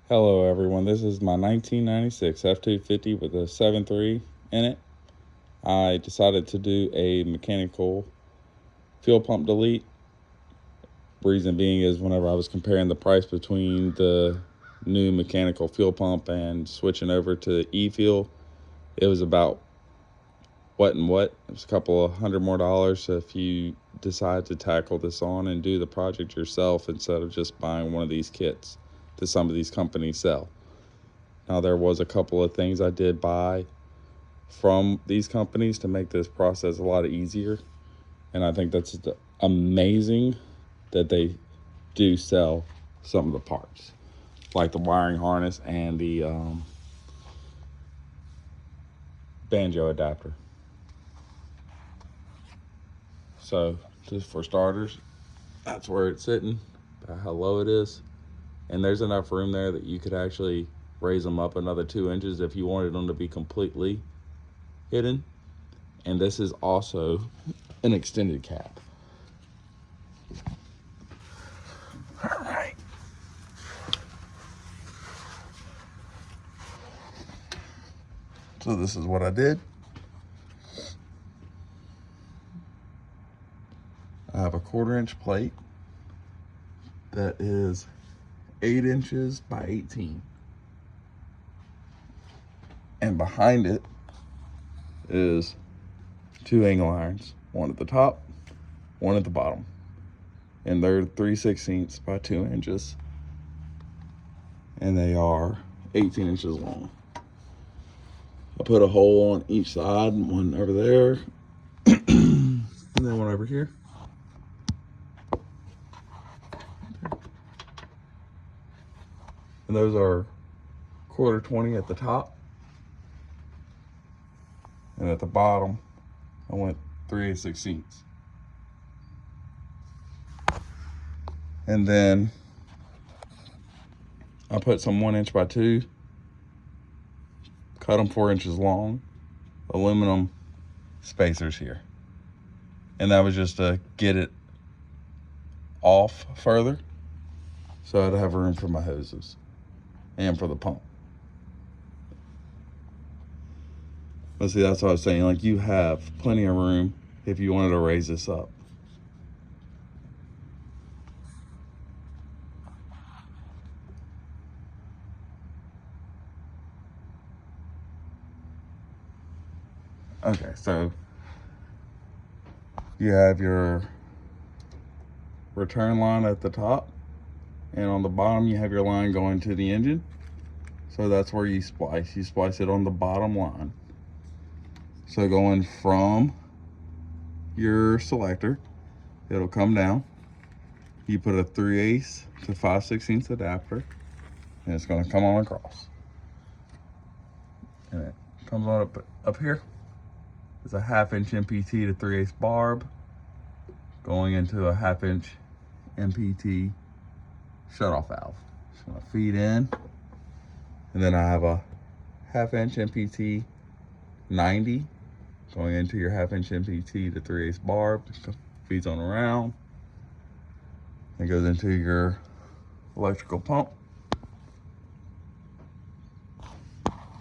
Hello everyone, this is my 1996 F-250 with a 7.3 in it. I decided to do a mechanical fuel pump delete. Reason being is whenever I was comparing the price between the new mechanical fuel pump and switching over to e-fuel, it was about what. It was a couple of $100 more if you decide to tackle this on and do the project yourself instead of just buying one of these kits that some of these companies sell. Now, there was a couple of things I did buy from these companies to make this process a lot easier. And I think that's amazing that they do sell some of the parts, like the wiring harness and the Banjo adapter. So, just for starters, that's where it's sitting, how low it is. And there's enough room there that you could actually raise them up another 2 inches if you wanted them to be completely hidden. And this is also an extended cap. All right. So this is what I did. I have a 1/4 inch plate that is 8 inches by 18. And behind it is 2 angle irons, one at the top, one at the bottom. And they're 3/16 by 2 inches. And they are 18 inches long. I put a hole on each side, one over there, and then one over here. And those are 1/4 at the top. And at the bottom, I went 3/16. And then I put some 1 inch by 2, cut them 4 inches long, aluminum spacers here. And that was just to get it off further, so I'd have room for my hoses and for the pump. But see, that's what I was saying, like, you have plenty of room if you wanted to raise this up. Okay, so you have your return line at the top, and on the bottom you have your line going to the engine. So that's where you splice. You splice it on the bottom line. So going from your selector, it'll come down. You put a 3/8 to 5/16 adapter, and it's going to come on across. And it comes on up here. It's a 1/2 inch MPT to 3/8 barb going into a 1/2 inch MPT shutoff valve. Just going to feed in. And then I have a 1/2 inch MPT 90 going into your 1/2 inch MPT to 3/8 barb. Feeds on around. It goes into your electrical pump.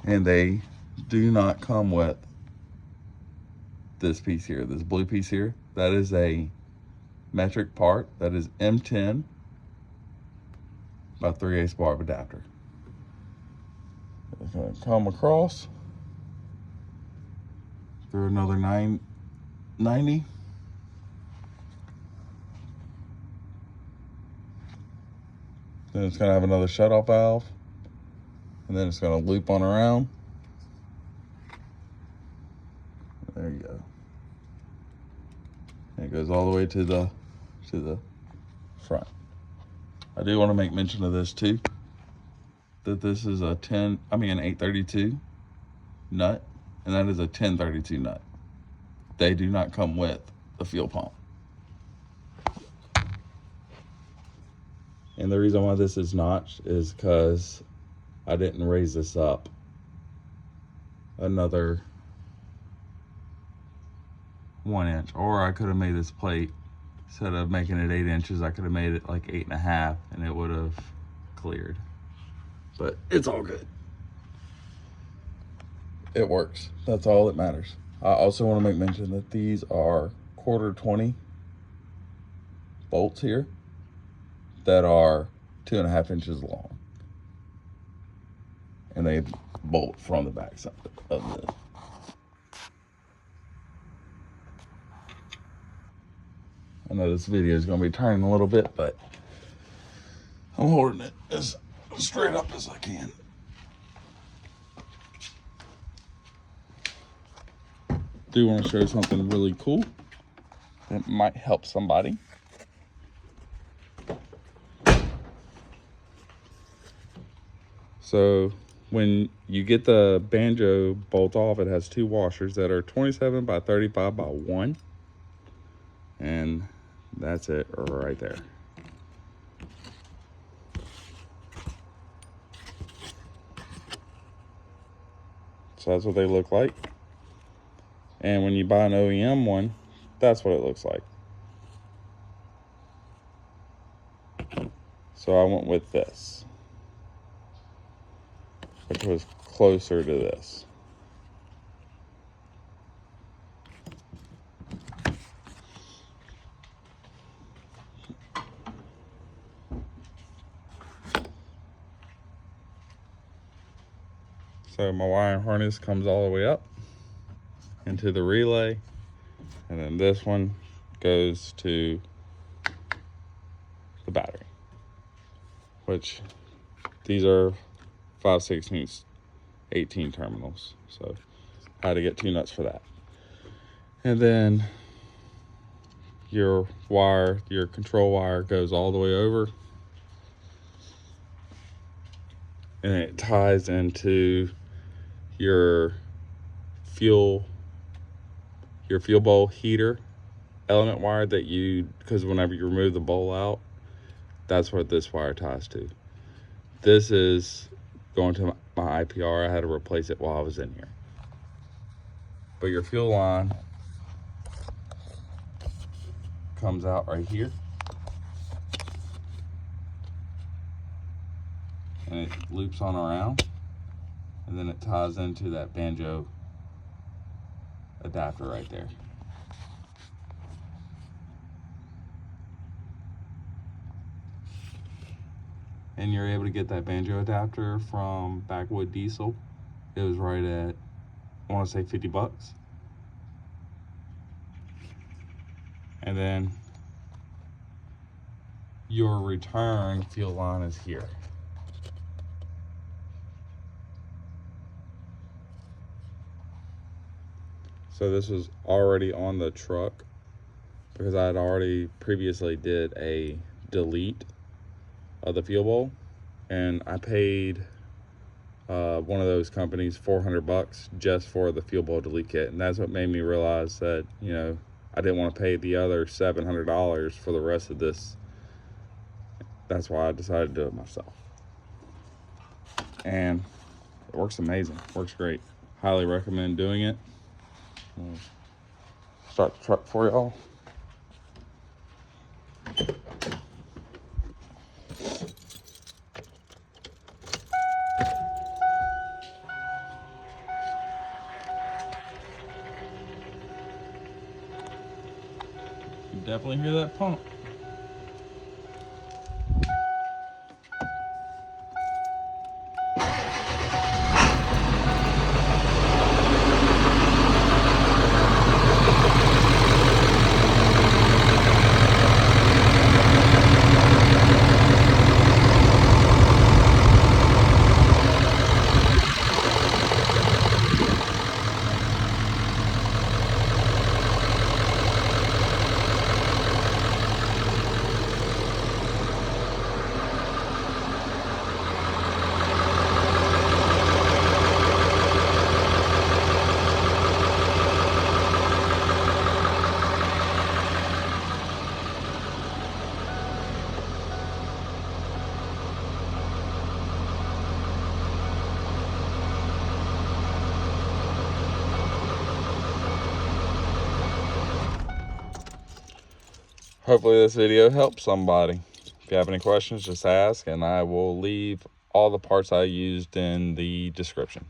And they do not come with this piece here, this blue piece here. That is a metric part. That is M10 by 3/8 barb adapter. It's going to come across through another 990. Then it's going to have another shutoff valve, and then it's going to loop on around. There you go. And it goes all the way to the front. I do want to make mention of this too, that this is an 832 nut, and that is a 1032 nut. They do not come with the fuel pump. And the reason why this is notched is because I didn't raise this up another 1 inch, or I could have made this plate, instead of making it 8 inches, I could have made it like 8.5, and it would have cleared. but it's all good. It works. That's all that matters. I also want to make mention that these are 1/4 20 bolts here that are 2.5 inches long, and they bolt from the back side of this. I know this video is going to be turning a little bit, but I'm holding it as straight up as I can. Do want to show something really cool that might help somebody. So when you get the Banjo bolt off, it has 2 washers that are 27 by 35 by 1. And that's it right there. So that's what they look like. And when you buy an OEM one, that's what it looks like. So I went with this, which was closer to this. So my wiring harness comes all the way up into the relay, and then this one goes to the battery, which these are 5/16 18 terminals, so I had to get 2 nuts for that. And then your wire, your control wire, goes all the way over, and it ties into your fuel bowl heater element wire that because whenever you remove the bowl out, that's what this wire ties to. This is going to my IPR. I had to replace it while I was in here. But your fuel line comes out right here, and it loops on around, and then it ties into that Banjo adapter right there. And you're able to get that Banjo adapter from Backwood Diesel. It was right at, I want to say, 50 bucks. And then your return fuel line is here. So this was already on the truck because I had already previously did a delete of the fuel bowl, and I paid one of those companies 400 bucks just for the fuel bowl delete kit. And that's what made me realize that, you know, I didn't want to pay the other $700 for the rest of this. That's why I decided to do it myself. And it works amazing, works great. Highly recommend doing it. Start the truck for y'all. You definitely hear that pump. Hopefully this video helps somebody. If you have any questions, just ask, and I will leave all the parts I used in the description.